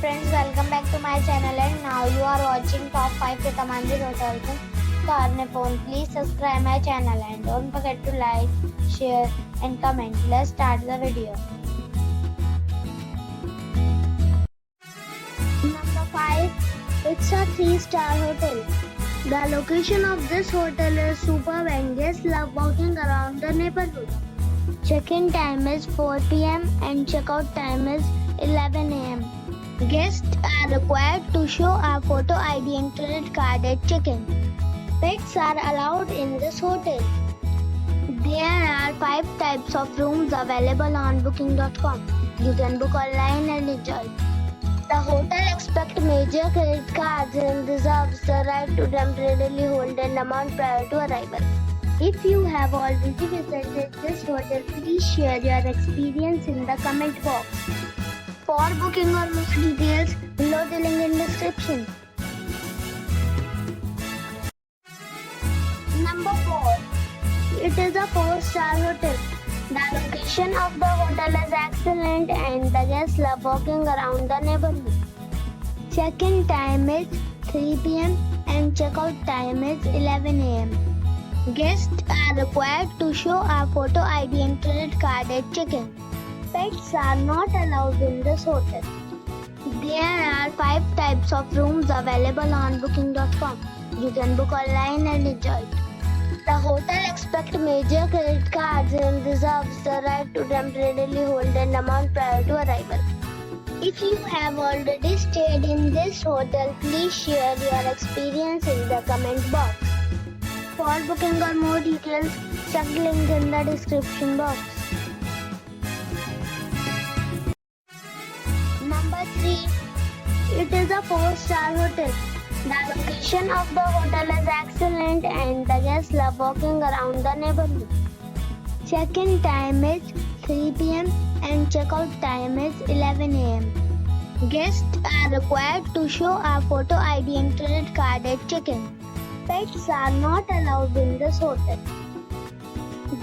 friends, welcome back to my channel and now you are watching top 5 recommended hotels in Karnataka. Please subscribe my channel and don't forget to like, share and comment. Let's start the video. Number 5. It's a 3-star hotel. The location of this hotel is superb and guests love walking around the neighborhood. Check-in time is 4 p.m. and check-out time is 11 a.m. Guests are required to show a photo ID and credit card at check-in. Pets are allowed in this hotel. There are 5 types of rooms available on booking.com. You can book online and enjoy. The hotel accepts major credit cards and reserves the right to temporarily hold an amount prior to arrival. If you have already visited this hotel, please share your experience in the comment box. For booking or more details, below the link in description. Number 4. It is a 4-star hotel. The location of the hotel is excellent and the guests love walking around the neighborhood. Check-in time is 3 p.m. and check-out time is 11 a.m. Guests are required to show a photo ID and credit card at check-in. Pets are not allowed in this hotel. There are 5 types of rooms available on booking.com. You can book online and enjoy it. The hotel accepts major credit cards and reserves the right to temporarily hold an amount prior to arrival. If you have already stayed in this hotel, please share your experience in the comment box. For booking or more details, check the link in the description box. Number 3. It is a 4-star hotel. The location of the hotel is excellent and the guests love walking around the neighborhood. Check-in time is 3 p.m. and check-out time is 11 a.m. Guests are required to show a photo ID and credit card at check-in. Pets are not allowed in this hotel.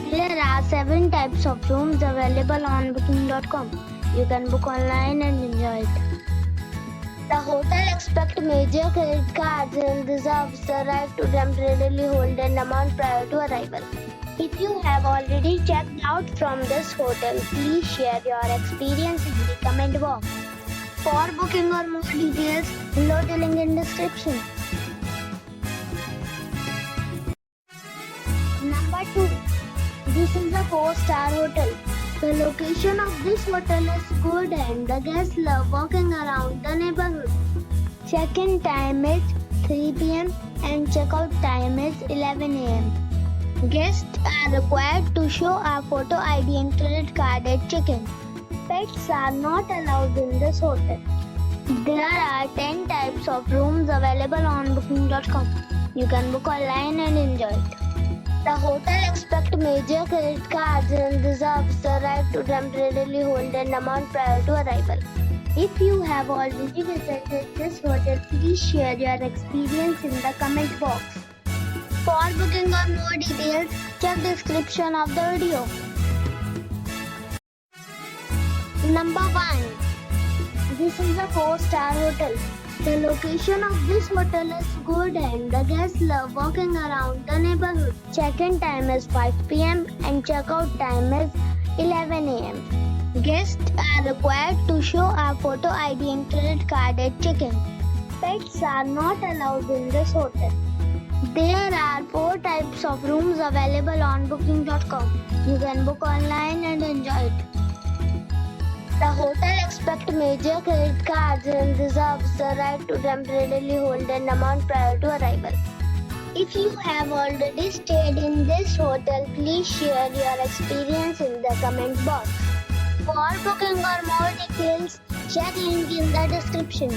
There are 7 types of rooms available on booking.com. You can book online and enjoy it. The hotel accepts major credit cards and reserves the right to temporarily hold an amount prior to arrival. If you have already checked out from this hotel, please share your experience in the comment box. For booking or more details, below the link in description. Number 2. This is a 4-star hotel. The location of this hotel is good and the guests love walking around the neighborhood. Check-in time is 3 p.m. and check-out time is 11 a.m. Guests are required to show a photo ID and credit card at check-in. Pets are not allowed in this hotel. There are 10 types of rooms available on booking.com. You can book online and enjoy it. The hotel accepts major credit cards and reserves the right to temporarily hold an amount prior to arrival. If you have already visited this hotel, please share your experience in the comment box. For booking or more details, check the description of the video. Number 1. This is a 4-star hotel. The location of this hotel is good and the guests love walking around the neighborhood. Check-in time is 5 p.m. and check-out time is 11 a.m. Guests are required to show a photo ID and credit card at check-in. Pets are not allowed in this hotel. There are 4 types of rooms available on booking.com. You can book online and enjoy it. The hotel accepts major credit cards and reserves the right to temporarily hold an amount prior to arrival. If you have already stayed in this hotel, please share your experience in the comment box. For booking or more details, check link in the description.